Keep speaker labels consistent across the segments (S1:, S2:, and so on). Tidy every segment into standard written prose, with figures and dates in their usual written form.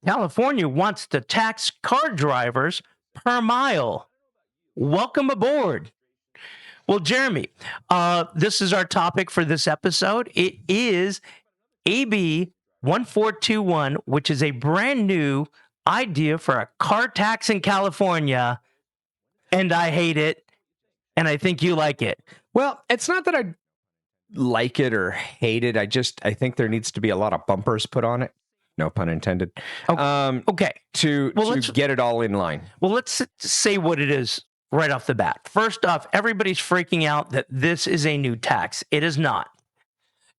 S1: California wants to tax car drivers per mile. Welcome aboard. Well, Jeremy, this is our topic for this episode. It is AB 1421, which is a brand new idea for a car tax in California. And I hate it. And I think you like it.
S2: Well, it's not that I like it or hate it. I think there needs to be a lot of bumpers put on it. No pun intended.
S1: Okay.
S2: To get it all in line.
S1: Well, let's say what it is right off the bat. First off, everybody's freaking out that this is a new tax. It is not.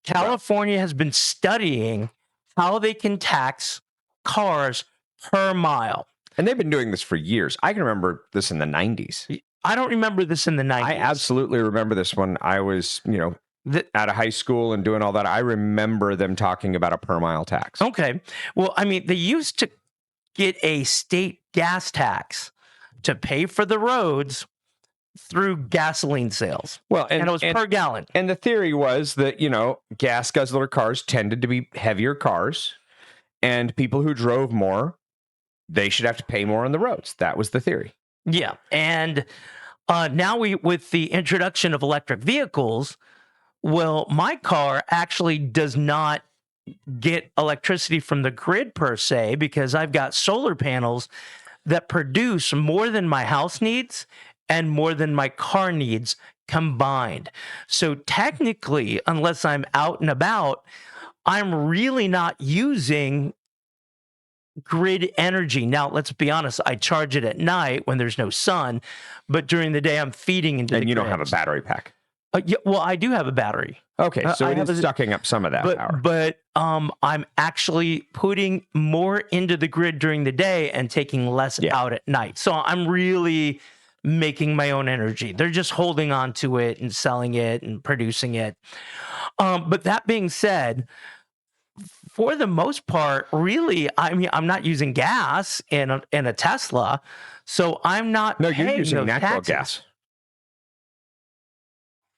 S1: California has been studying how they can tax cars per mile.
S2: And they've been doing this for years. I can remember this in the 90s.
S1: I don't remember this in the 90s.
S2: I absolutely remember this when I was, out of high school and doing all that. I remember them talking about a per mile tax.
S1: Okay. Well, I mean, they used to get a state gas tax to pay for the roads through gasoline sales.
S2: Well,
S1: and it was per gallon.
S2: And the theory was that, gas guzzler cars tended to be heavier cars, and people who drove more, they should have to pay more on the roads. That was the theory.
S1: Yeah. And now with the introduction of electric vehicles, well, my car actually does not get electricity from the grid per se, because I've got solar panels that produce more than my house needs and more than my car needs combined. So technically, unless I'm out and about, I'm really not using grid energy. Now, let's be honest, I charge it at night when there's no sun, but during the day I'm feeding into the grid.
S2: And you don't have a battery pack.
S1: Yeah, well, I do have a battery.
S2: Okay, so it is sucking up some of that power.
S1: But I'm actually putting more into the grid during the day and taking less out at night. So I'm really making my own energy. They're just holding on to it and selling it and producing it. But that being said, for the most part, really, I mean, I'm not using gas in a Tesla, so I'm not.
S2: No, you're using natural gas.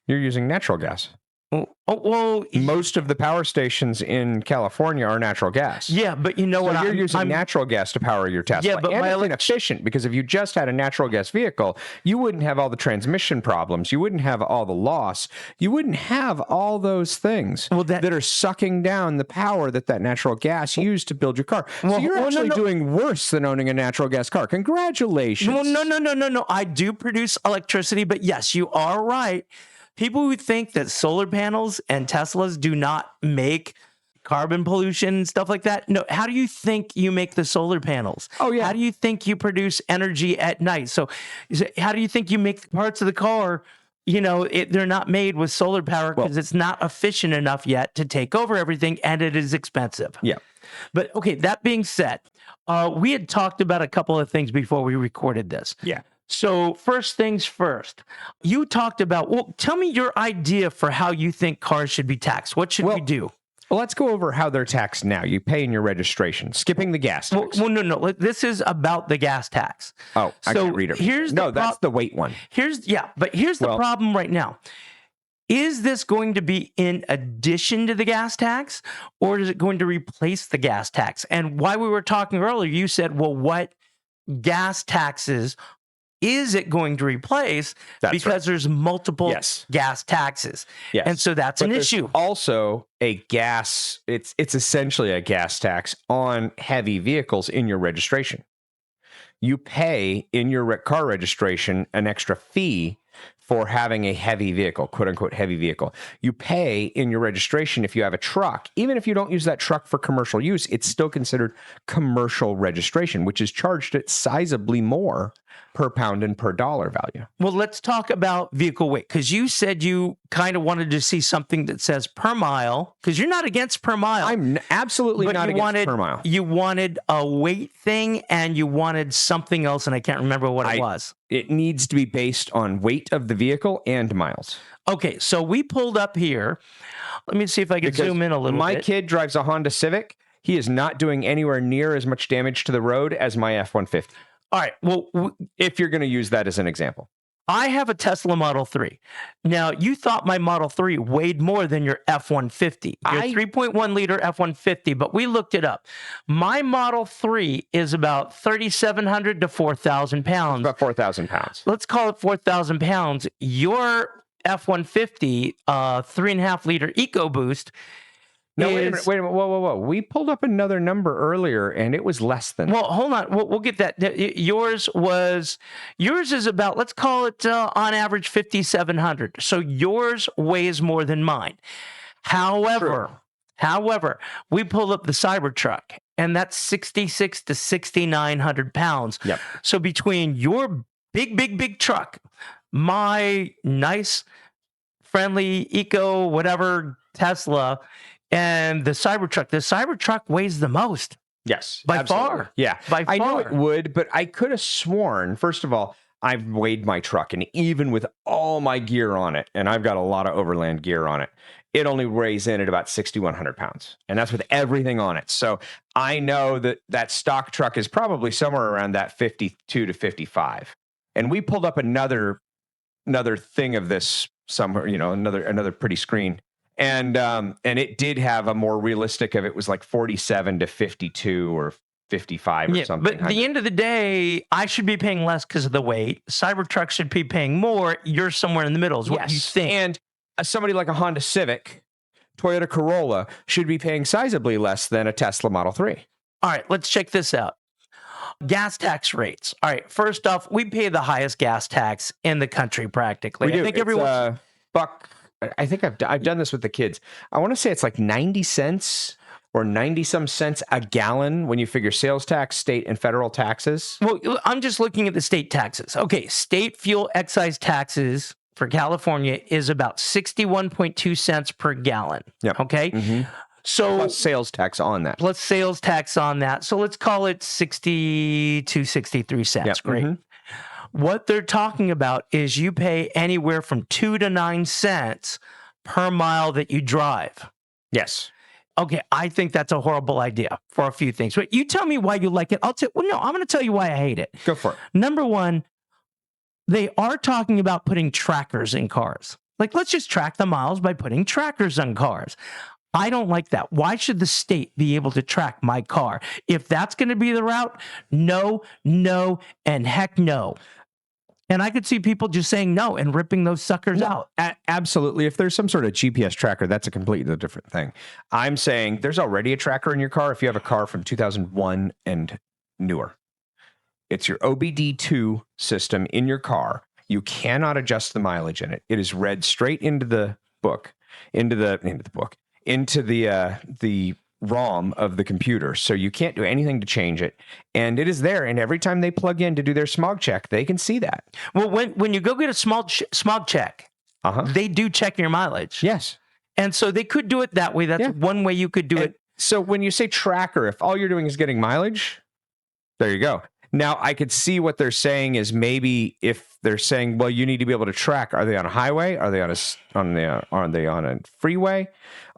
S2: You're using natural gas.
S1: Well,
S2: most of the power stations in California are natural gas.
S1: Yeah, but you know what?
S2: You're using natural gas to power your Tesla.
S1: Yeah, but
S2: it's inefficient, because if you just had a natural gas vehicle, you wouldn't have all the transmission problems. You wouldn't have all the loss. You wouldn't have all those things that are sucking down the power that natural gas used to build your car. So you're actually doing worse than owning a natural gas car. Congratulations.
S1: Well, no. I do produce electricity, but yes, you are right. People who think that solar panels and Teslas do not make carbon pollution and stuff like that. No, how do you think you make the solar panels?
S2: Oh, yeah.
S1: How do you think you produce energy at night? So how do you think you make parts of the car? They're not made with solar power because it's not efficient enough yet to take over everything, and it is expensive.
S2: Yeah.
S1: But okay, that being said, we had talked about a couple of things before we recorded this.
S2: Yeah.
S1: So first things first, you talked about, tell me your idea for how you think cars should be taxed. What should we do?
S2: Well, let's go over how they're taxed now. You pay in your registration, skipping the gas tax.
S1: Well, no. This is about the gas tax.
S2: Oh, I can't read it. That's the weight one.
S1: Here's the problem right now. Is this going to be in addition to the gas tax, or is it going to replace the gas tax? And why we were talking earlier, you said, well, what gas taxes is it going to replace? Because there's multiple gas taxes.
S2: Yes.
S1: And so that's an issue.
S2: Also a gas, it's essentially a gas tax on heavy vehicles in your registration. You pay in your car registration an extra fee for having a heavy vehicle, quote unquote heavy vehicle. You pay in your registration if you have a truck. Even if you don't use that truck for commercial use, it's still considered commercial registration, which is charged at sizably more per pound and per dollar value.
S1: Well, let's talk about vehicle weight, because you said you kind of wanted to see something that says per mile, because you're not against per mile.
S2: I'm absolutely not against per mile.
S1: You wanted a weight thing, and you wanted something else, and I can't remember what it was.
S2: It needs to be based on weight of the vehicle and miles.
S1: Okay, so we pulled up here. Let me see if I can zoom in a little bit.
S2: My kid drives a Honda Civic. He is not doing anywhere near as much damage to the road as my F-150.
S1: All right, well,
S2: if you're going to use that as an example.
S1: I have a Tesla Model 3. Now, you thought my Model 3 weighed more than your F-150, your 3.1 liter F-150, but we looked it up. My Model 3 is about 3,700 to 4,000 pounds.
S2: About 4,000 pounds.
S1: Let's call it 4,000 pounds. Your F-150, 3.5 liter EcoBoost.
S2: No, wait a minute. Whoa. We pulled up another number earlier, and it was less than.
S1: Well, hold on. We'll get that. Yours is about, let's call it on average 5,700. So yours weighs more than mine. However, we pulled up the Cybertruck, and that's 6,600 to 6,900 pounds.
S2: Yep.
S1: So between your big truck, my nice, friendly, eco, whatever Tesla, and the Cybertruck weighs the most.
S2: Yes.
S1: By
S2: absolutely.
S1: far.
S2: Yeah.
S1: By far.
S2: I know it would, but I could have sworn, first of all, I've weighed my truck, and even with all my gear on it, and I've got a lot of overland gear on it, it only weighs in at about 6,100 pounds. And that's with everything on it. So I know that stock truck is probably somewhere around that 52 to 55. And we pulled up another thing of this somewhere, another pretty screen. And it did have a more realistic of, it was like 47 to 52 or 55 or something.
S1: But at the end of the day, I should be paying less because of the weight. Cybertruck should be paying more. You're somewhere in the middle is what you think.
S2: And somebody like a Honda Civic, Toyota Corolla should be paying sizably less than a Tesla Model 3.
S1: All right, let's check this out. Gas tax rates. All right, first off, we pay the highest gas tax in the country practically.
S2: We do.
S1: I think everyone
S2: buck. I think I've done this with the kids. I want to say it's like 90 cents or 90 some cents a gallon when you figure sales tax, state and federal taxes.
S1: Well, I'm just looking at the state taxes. Okay, state fuel excise taxes for California is about 61.2 cents per gallon.
S2: Yep.
S1: Okay.
S2: Mm-hmm.
S1: So
S2: plus sales tax on that.
S1: So let's call it 62, 63 cents.
S2: Yep.
S1: Great. Mm-hmm. What they're talking about is you pay anywhere from 2 to 9 cents per mile that you drive.
S2: Yes.
S1: Okay, I think that's a horrible idea for a few things. But you tell me why you like it. I'm going to tell you why I hate it.
S2: Go for it.
S1: Number one, they are talking about putting trackers in cars. Like, let's just track the miles by putting trackers on cars. I don't like that. Why should the state be able to track my car? If that's going to be the route, no, and heck no. And I could see people just saying no and ripping those suckers out.
S2: Absolutely. If there's some sort of GPS tracker, that's a completely different thing. I'm saying there's already a tracker in your car if you have a car from 2001 and newer. It's your OBD2 system in your car. You cannot adjust the mileage in it. It is read straight into the the ROM of the computer. So you can't do anything to change it. And it is there. And every time they plug in to do their smog check, they can see that.
S1: Well, when you go get a smog check, they do check your mileage.
S2: Yes.
S1: And so they could do it that way. That's one way you could do it.
S2: So when you say tracker, if all you're doing is getting mileage, there you go. Now, I could see what they're saying is maybe if they're saying, well, you need to be able to track, are they on a highway? Are they on a freeway?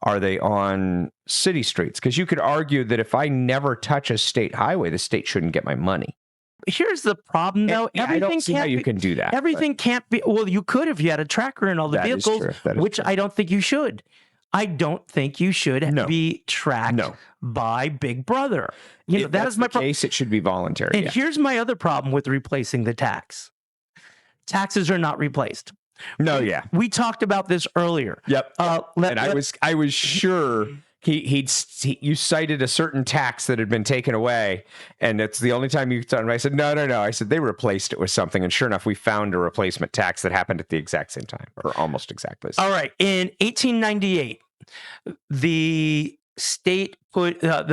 S2: Are they on city streets? Because you could argue that if I never touch a state highway, the state shouldn't get my money.
S1: Here's the problem, though.
S2: I don't see how you can do that.
S1: Everything can't be. Well, you could if you had a tracker in all the vehicles, which I don't think you should. I don't think you should be tracked by Big Brother. That is my
S2: case. It should be voluntary.
S1: And here's my other problem with replacing the tax. Taxes are not replaced. We talked about this earlier.
S2: Yep. I was sure you cited a certain tax that had been taken away, and it's the only time you done. I said no. I said they replaced it with something, and sure enough, we found a replacement tax that happened at the exact same time, or almost exactly.
S1: All right. In 1898, the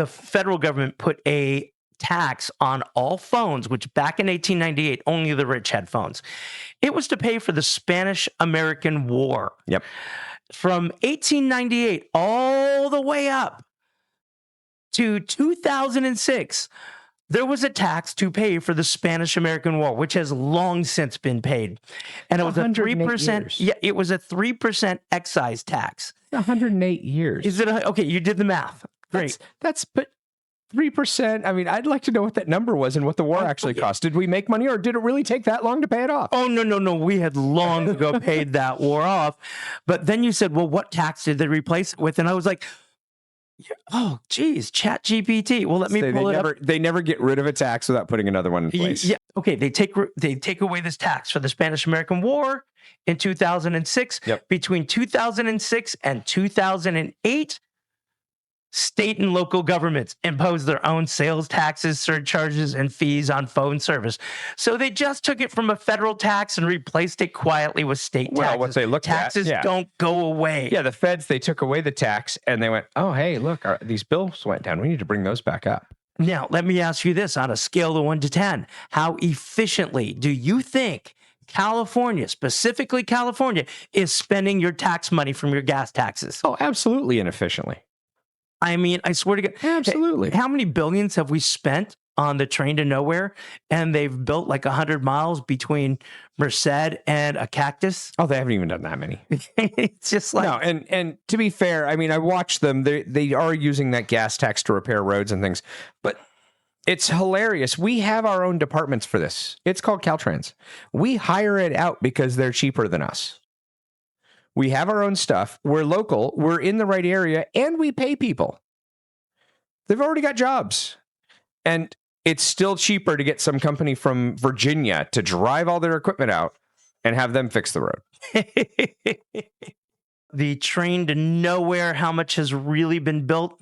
S1: federal government put a tax on all phones, which back in 1898, only the rich had phones. It was to pay for the Spanish-American War.
S2: Yep.
S1: From 1898 all the way up to 2006, there was a tax to pay for the Spanish-American War, which has long since been paid. And it was a 3%. Yeah, it was a 3% excise tax.
S2: 108 years.
S1: Is it okay? You did the math. Great.
S2: But 3%. I mean, I'd like to know what that number was and what the war actually cost. Did we make money, or did it really take that long to pay it off?
S1: Oh, no. We had long ago paid that war off. But then you said, well, what tax did they replace it with? And I was like, oh, geez, Chat GPT. Well, let me pull it up.
S2: They never get rid of a tax without putting another one in place.
S1: Yeah. Okay. They take away this tax for the Spanish-American War in 2006.
S2: Yep.
S1: Between 2006 and 2008, state and local governments imposed their own sales taxes, surcharges, and fees on phone service. So they just took it from a federal tax and replaced it quietly with state taxes.
S2: Well, what they looked at,
S1: taxes don't go away.
S2: Yeah, the feds, they took away the tax and they went, oh, hey, look, these bills went down. We need to bring those back up.
S1: Now, let me ask you this on a scale of 1 to 10. How efficiently do you think California, specifically California, is spending your tax money from your gas taxes?
S2: Oh, absolutely inefficiently.
S1: I mean, I swear to God.
S2: Absolutely.
S1: How many billions have we spent on the train to nowhere? And they've built like 100 miles between Merced and a cactus.
S2: Oh, they haven't even done that many.
S1: It's just like...
S2: No, and to be fair, I mean, I watched them. They are using that gas tax to repair roads and things. But it's hilarious. We have our own departments for this. It's called Caltrans. We hire it out because they're cheaper than us. We have our own stuff. We're local. We're in the right area, and we pay people. They've already got jobs. And it's still cheaper to get some company from Virginia to drive all their equipment out and have them fix the road.
S1: The train to nowhere, how much has really been built?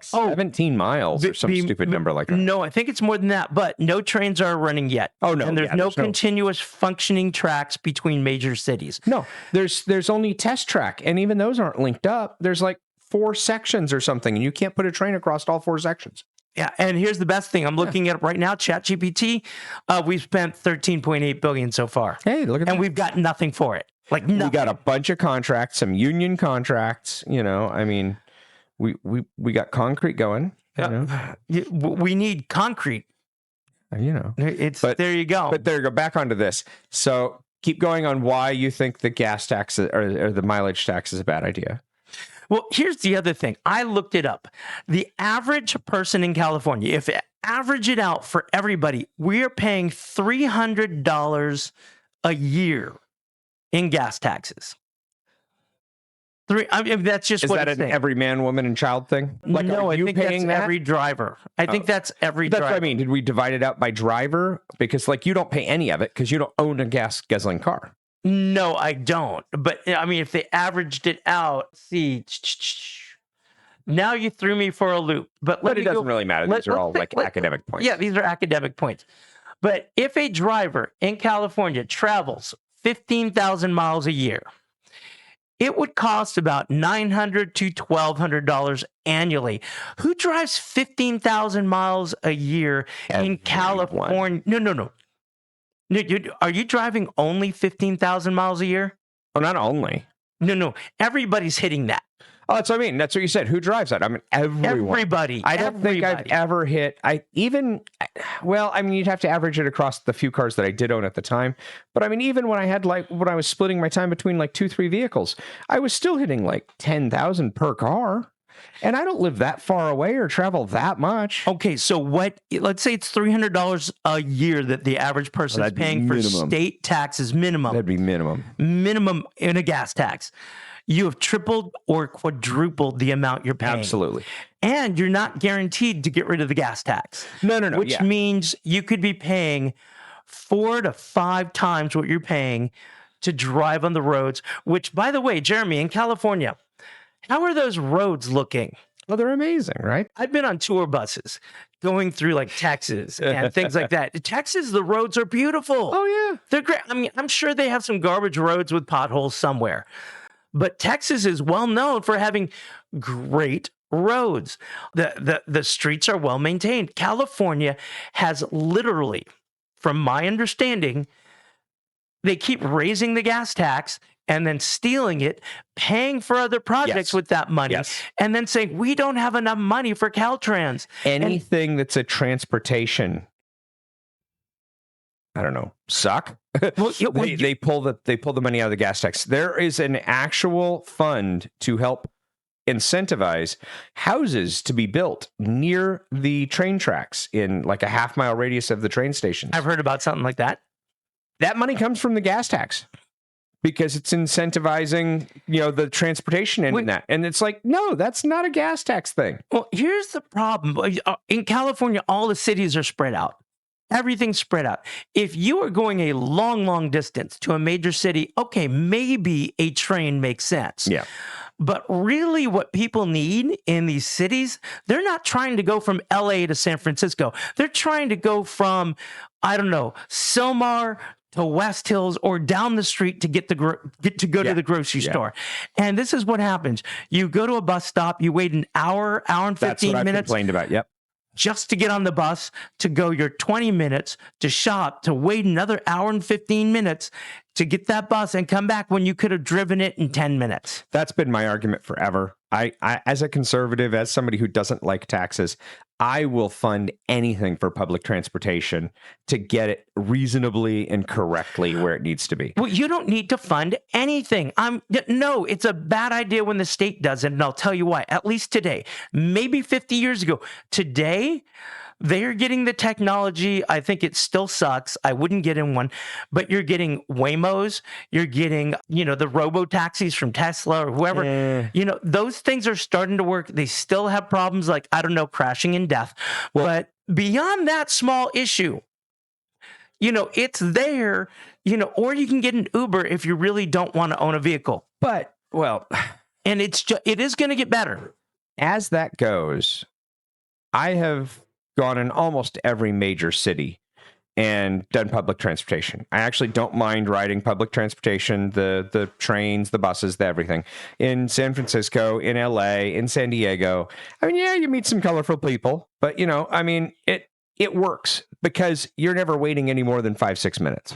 S2: 17 miles or some stupid number like that.
S1: No, I think it's more than that, but no trains are running yet.
S2: Oh, no.
S1: And there's no continuous functioning tracks between major cities.
S2: No, there's only test track, and even those aren't linked up. There's like 4 sections or something, and you can't put a train across all 4 sections.
S1: Yeah, and here's the best thing. I'm looking at it right now, ChatGPT. We've spent $13.8 billion so far.
S2: Hey, look at that.
S1: And we've got nothing for it. Like nothing.
S2: We got a bunch of contracts, some union contracts, I mean... We got concrete going.
S1: We need concrete. There you go.
S2: But there you go. Back onto this. So keep going on why you think the gas tax or the mileage tax is a bad idea.
S1: Well, here's the other thing. I looked it up. The average person in California, if you average it out for everybody, we are paying $300 a year in gas taxes. I mean, that's just
S2: is
S1: what
S2: that
S1: it's
S2: an
S1: saying.
S2: every man, woman, and child thing? Like,
S1: no, I think that's
S2: that?
S1: every driver. I think that's every driver.
S2: That's what I mean. Did we divide it out by driver? Because you don't pay any of it because you don't own a gasoline car.
S1: No, I don't. But I mean, if they averaged it out, see, now you threw me for a loop. But
S2: it doesn't really matter. These are all academic points.
S1: Yeah, these are academic points. But if a driver in California travels 15,000 miles a year, it would cost about $900 to $1,200 annually. Who drives 15,000 miles a year in California? No. Are you driving only 15,000 miles a year?
S2: Oh, not only.
S1: No. Everybody's hitting that.
S2: Oh, that's what I mean. That's what you said. Who drives that? I mean, everyone.
S1: Everybody.
S2: I don't think I've ever hit. You'd have to average it across the few cars that I did own at the time. But I mean, even when I was splitting my time between 2-3 vehicles, I was still hitting 10,000 per car. And I don't live that far away or travel that much.
S1: Okay, so let's say it's $300 a year that the average person is paying for state taxes minimum.
S2: That'd be minimum.
S1: Minimum in a gas tax. You have tripled or quadrupled the amount you're paying.
S2: Absolutely.
S1: And you're not guaranteed to get rid of the gas tax.
S2: No.
S1: Which means you could be paying 4 to 5 times what you're paying to drive on the roads, which, by the way, Jeremy, in California, how are those roads looking?
S2: Well, they're amazing, right?
S1: I've been on tour buses going through Texas and things like that. Texas, the roads are beautiful.
S2: Oh, yeah.
S1: They're great. I mean, I'm sure they have some garbage roads with potholes somewhere. But Texas is well known for having great roads. The streets are well maintained. California has literally, from my understanding, they keep raising the gas tax and then stealing it, paying for other projects with that money, and then saying, we don't have enough money for Caltrans.
S2: Anything that's a transportation, I don't know, suck. Well, they pull the money out of the gas tax. There is an actual fund to help incentivize houses to be built near the train tracks in like a half-mile radius of the train stations.
S1: I've heard about something like that.
S2: That money comes from the gas tax because it's incentivizing, the transportation end in that. And it's like, no, that's not a gas tax thing.
S1: Well, here's the problem. In California, all the cities are spread out. Everything's spread out. If you are going a long, long distance to a major city, okay, maybe a train makes sense.
S2: Yeah.
S1: But really what people need in these cities, they're not trying to go from LA to San Francisco. They're trying to go from, I don't know, Silmar to West Hills or down the street to get to go to the grocery store. And this is what happens. You go to a bus stop, you wait an hour and 15
S2: That's what
S1: minutes.
S2: I've complained about. Yep.
S1: Just to get on the bus, to go your 20 minutes, to shop, to wait another hour and 15 minutes to get that bus and come back when you could have driven it in 10 minutes.
S2: That's been my argument forever. I as a conservative, as somebody who doesn't like taxes, I will fund anything for public transportation to get it reasonably and correctly where it needs to be.
S1: Well, you don't need to fund anything. No, it's a bad idea when the state does it, and I'll tell you why. At least today, maybe 50 years ago. Today, they're getting the technology. I think it still sucks. I wouldn't get in one, but you're getting Waymos. You're getting, the robo-taxis from Tesla or whoever. Those things are starting to work. They still have problems like, I don't know, crashing and death. But beyond that small issue, it's there, or you can get an Uber if you really don't want to own a vehicle.
S2: But,
S1: and it is going to get better.
S2: As that goes, I have gone in almost every major city and done public transportation. I actually don't mind riding public transportation, the trains, the buses, the everything. In San Francisco, in LA, in San Diego. I mean, yeah, you meet some colorful people, but it works because you're never waiting any more than 5-6 minutes.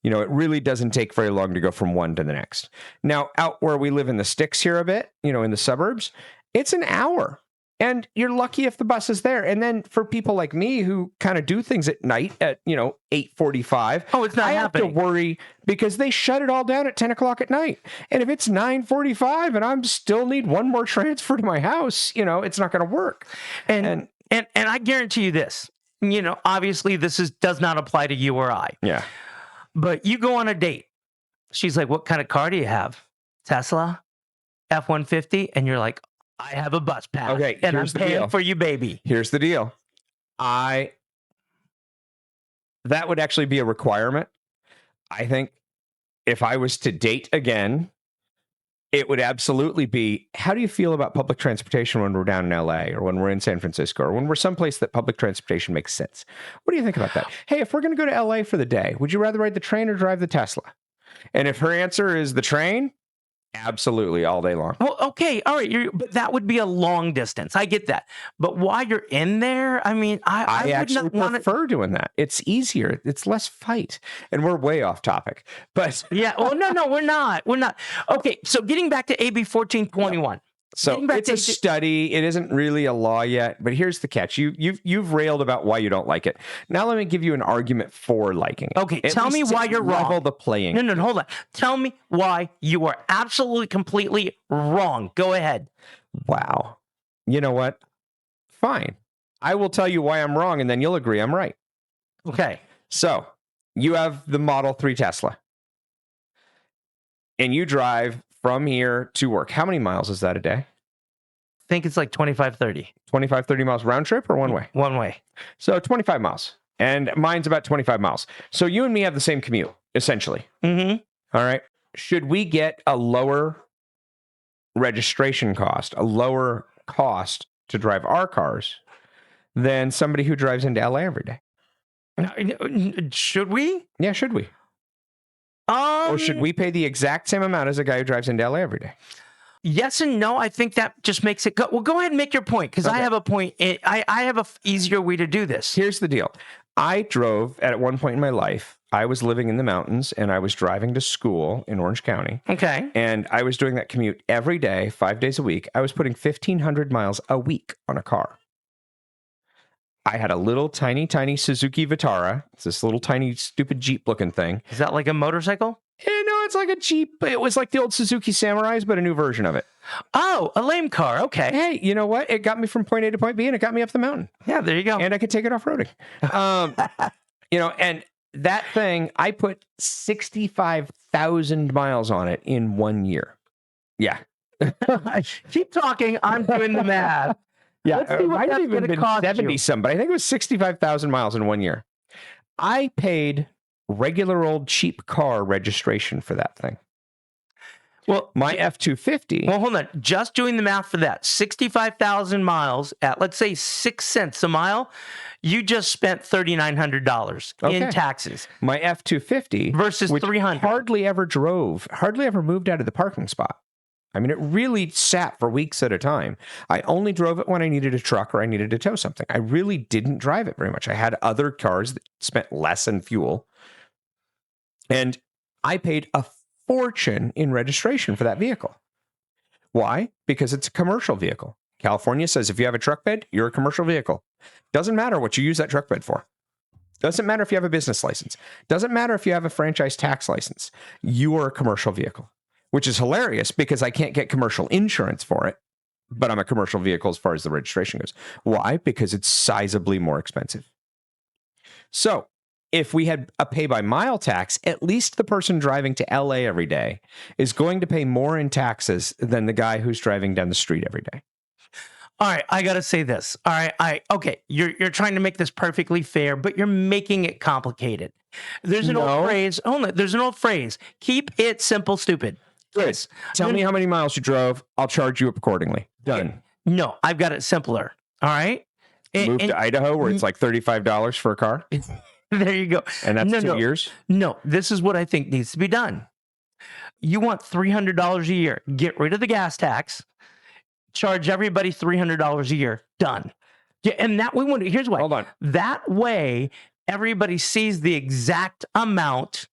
S2: It really doesn't take very long to go from one to the next. Now, out where we live in the sticks here a bit, in the suburbs, it's an hour. And you're lucky if the bus is there. And then for people like me who kind of do things at night at, 8:45.
S1: Oh, it's not happening.
S2: I have to worry because they shut it all down at 10 o'clock at night. And if it's 9:45 and I'm still need one more transfer to my house, it's not going to work.
S1: And I guarantee you this, obviously this does not apply to you or I.
S2: Yeah.
S1: But you go on a date. She's like, what kind of car do you have? Tesla? F-150? And you're like, I have a bus pass.
S2: Okay,
S1: and
S2: here's
S1: I'm
S2: the
S1: paying
S2: deal.
S1: for you, baby.
S2: Here's the deal. That would actually be a requirement. I think if I was to date again, it would absolutely be, how do you feel about public transportation when we're down in LA or when we're in San Francisco or when we're someplace that public transportation makes sense? What do you think about that? Hey, if we're going to go to LA for the day, would you rather ride the train or drive the Tesla? And if her answer is the train, absolutely, all day long.
S1: Well, okay, all right, but that would be a long distance. I get that. But while you're in there, I mean, I would
S2: actually
S1: not want
S2: prefer doing that. It's easier. It's less fight. And we're way off topic. But
S1: yeah, well, no, we're not. We're not. Okay, so getting back to AB 1421.
S2: So it's a study. It isn't really a law yet, but here's the catch. You've railed about why you don't like it. Now let me give you an argument for liking it.
S1: Okay, tell me why you're wrong.
S2: Level the playing.
S1: No, hold on. Tell me why you are absolutely, completely wrong. Go ahead.
S2: Wow. You know what? Fine. I will tell you why I'm wrong, and then you'll agree I'm right.
S1: Okay.
S2: So you have the Model 3 Tesla, and you drive from here to work. How many miles is that a day?
S1: I think it's like 25, 30.
S2: 25, 30 miles round trip or one way?
S1: One way.
S2: So 25 miles. And mine's about 25 miles. So you and me have the same commute, essentially.
S1: Mm-hmm.
S2: All right. Should we get a lower registration cost, a lower cost to drive our cars than somebody who drives into LA every day?
S1: Should we?
S2: Yeah, should we? Or should we pay the exact same amount as a guy who drives into LA every day?
S1: Yes and no. I think that just makes it go. Well, go ahead and make your point, because I have a point. I have a easier way to do this.
S2: Here's the deal. I drove at one point in my life. I was living in the mountains and I was driving to school in Orange County.
S1: Okay.
S2: And I was doing that commute every day, 5 days a week. I was putting 1,500 miles a week on a car. I had a little tiny Suzuki Vitara. It's this little tiny stupid Jeep looking thing.
S1: Is that like a motorcycle?
S2: No, it's like a Jeep. It was like the old Suzuki Samurais, but a new version of it.
S1: Oh, a lame car. Okay.
S2: Hey, you know what? It got me from point A to point B, and it got me up the mountain.
S1: Yeah, there you go.
S2: And I could take it off-roading. And that thing, I put 65,000 miles on it in 1 year. Yeah.
S1: Keep talking. I'm doing the math.
S2: Yeah,
S1: Let's see what that's going to cost
S2: 70
S1: you.
S2: some, but I think it was 65,000 miles in 1 year. I paid regular old cheap car registration for that thing.
S1: Well,
S2: my F-250.
S1: Well, hold on. Just doing the math for that, 65,000 miles at, let's say, 6 cents a mile, you just spent $3,900 in taxes.
S2: My F-250
S1: versus $300.
S2: Hardly ever moved out of the parking spot. I mean, it really sat for weeks at a time. I only drove it when I needed a truck or I needed to tow something. I really didn't drive it very much. I had other cars that spent less in fuel. And I paid a fortune in registration for that vehicle. Why? Because it's a commercial vehicle. California says if you have a truck bed, you're a commercial vehicle. Doesn't matter what you use that truck bed for. Doesn't matter if you have a business license. Doesn't matter if you have a franchise tax license. You are a commercial vehicle. Which is hilarious because I can't get commercial insurance for it, but I'm a commercial vehicle as far as the registration goes. Why? Because it's sizably more expensive. So if we had a pay-by-mile tax, at least the person driving to LA every day is going to pay more in taxes than the guy who's driving down the street every day.
S1: All right, I got to say this. All right, okay, you're trying to make this perfectly fair, but you're making it complicated. There's an old phrase. There's an old phrase. Keep it simple, stupid.
S2: Good. Tell me how many miles you drove. I'll charge you up accordingly. Done.
S1: No, I've got it simpler. All right.
S2: Move to Idaho where it's like $35 for a car.
S1: There you go.
S2: And that's 2 years?
S1: No, this is what I think needs to be done. You want $300 a year. Get rid of the gas tax. Charge everybody $300 a year. Done. Yeah, and that way, here's why.
S2: Hold on.
S1: That way, everybody sees the exact amount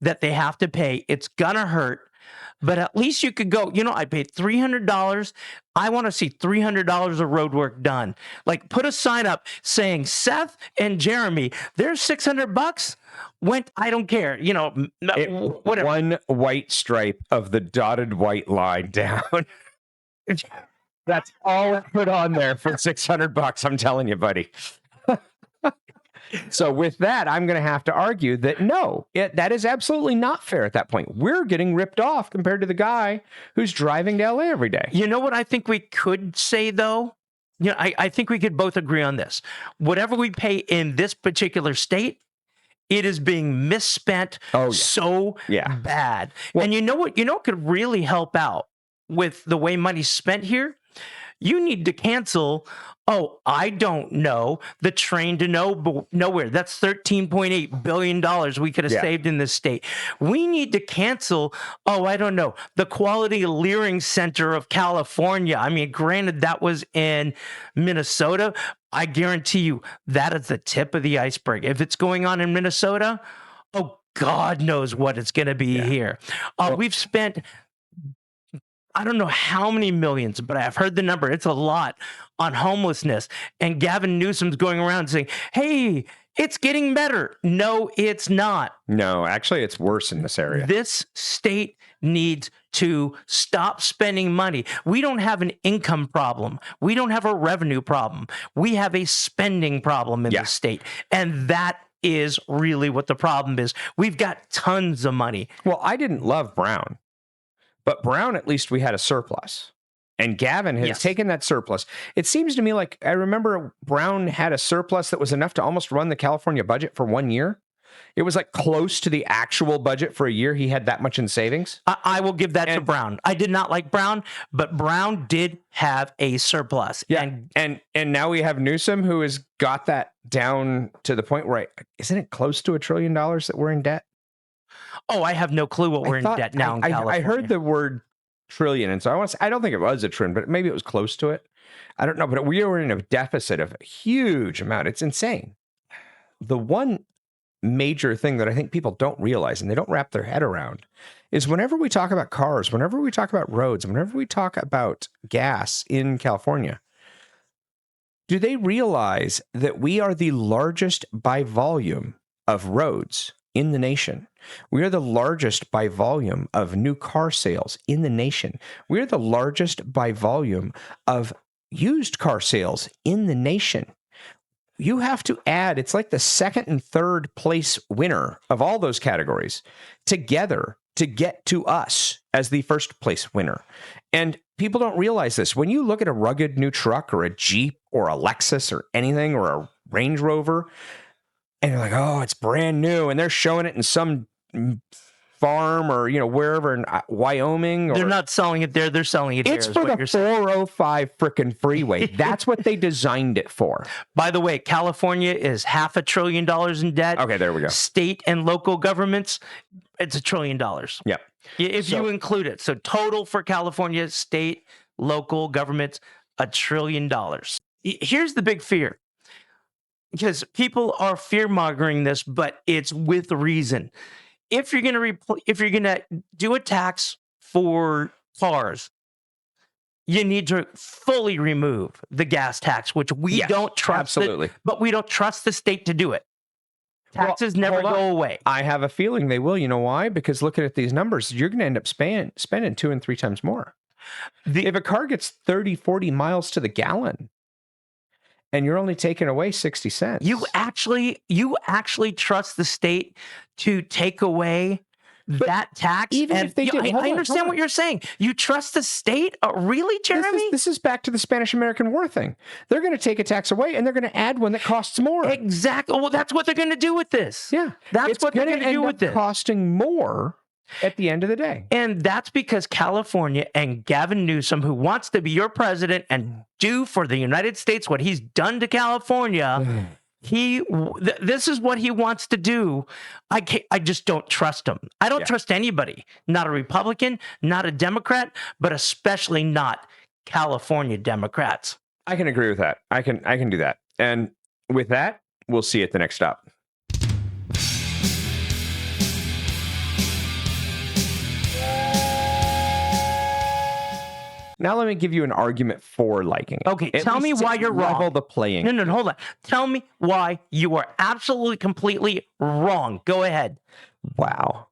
S1: that they have to pay. It's gonna hurt. But at least you could go, I paid $300. I want to see $300 of road work done. Like put a sign up saying Seth and Jeremy, there's $600 went. I don't care. Whatever.
S2: One white stripe of the dotted white line down. That's all I put on there for $600. I'm telling you, buddy. So with that, I'm going to have to argue that no, that is absolutely not fair at that point. We're getting ripped off compared to the guy who's driving to LA every day.
S1: You know what I think we could say, though? I think we could both agree on this. Whatever we pay in this particular state, it is being misspent so bad. Well, and you know what could really help out with the way money's spent here? You need to cancel, I don't know, the train to nowhere. That's $13.8 billion we could have saved in this state. We need to cancel, I don't know, the Quality Learning Center of California. I mean, granted, that was in Minnesota. I guarantee you that is the tip of the iceberg. If it's going on in Minnesota, God knows what it's going to be here. We've spent... I don't know how many millions, but I've heard the number. It's a lot on homelessness. And Gavin Newsom's going around saying, hey, it's getting better. No, it's not.
S2: No, actually, it's worse in this area.
S1: This state needs to stop spending money. We don't have an income problem. We don't have a revenue problem. We have a spending problem in this state. And that is really what the problem is. We've got tons of money.
S2: Well, I didn't love Brown. But Brown, at least we had a surplus. And Gavin has taken that surplus. It seems to me like I remember Brown had a surplus that was enough to almost run the California budget for 1 year. It was like close to the actual budget for a year. He had that much in savings.
S1: I will give that to Brown. I did not like Brown, but Brown did have a surplus.
S2: Yeah. And now we have Newsom, who has got that down to the point where isn't it close to $1 trillion that we're in debt?
S1: I have no clue what we're in debt now in California.
S2: I heard the word trillion, and so I don't think it was a trillion, but maybe it was close to it. I don't know, but we are in a deficit of a huge amount. It's insane. The one major thing that I think people don't realize and they don't wrap their head around is whenever we talk about cars, whenever we talk about roads, whenever we talk about gas in California, do they realize that we are the largest by volume of roads in the nation? We are the largest by volume of new car sales in the nation. We are the largest by volume of used car sales in the nation. You have to add, it's like the second and third place winner of all those categories together to get to us as the first place winner. And people don't realize this. When you look at a rugged new truck or a Jeep or a Lexus or anything or a Range Rover, and you're like, oh, it's brand new, and they're showing it in some farm or wherever in Wyoming.
S1: They're not selling it there. They're selling it here.
S2: It's for the 405 frickin' freeway. That's what they designed it for.
S1: By the way, California is $500 billion in debt.
S2: Okay, there we go.
S1: State and local governments, it's $1 trillion.
S2: Yep.
S1: If you include it. So total for California, state, local governments, $1 trillion. Here's the big fear. Because people are fear-mongering this, but it's with reason. If you're going to do a tax for cars, you need to fully remove the gas tax, which we don't trust.
S2: Absolutely.
S1: But we don't trust the state to do it. Taxes never go away.
S2: I have a feeling they will. You know why? Because looking at these numbers, you're going to end up spending 2 and 3 times more. If a car gets 30, 40 miles to the gallon, and you're only taking away 60 cents.
S1: You actually trust the state to take away that tax?
S2: Even if they did.
S1: I understand what you're saying. You trust the state? Really, Jeremy?
S2: This is back to the Spanish-American War thing. They're going to take a tax away, and they're going to add one that costs more.
S1: Exactly. Well, that's what they're going to do with this.
S2: Yeah.
S1: That's what they're going to do with this.
S2: Costing more at the end of the day.
S1: And that's because California and Gavin Newsom, who wants to be your president and do for the United States what he's done to California, this is what he wants to do. I just don't trust him. I don't trust anybody, not a Republican, not a Democrat, but especially not California Democrats.
S2: I can agree with that. I can do that. And with that, we'll see you at the next stop. Now let me give you an argument for liking it.
S1: Okay, tell me why you're wrong.
S2: Level the playing.
S1: No, hold on. Tell me why you are absolutely, completely wrong. Go ahead.
S2: Wow.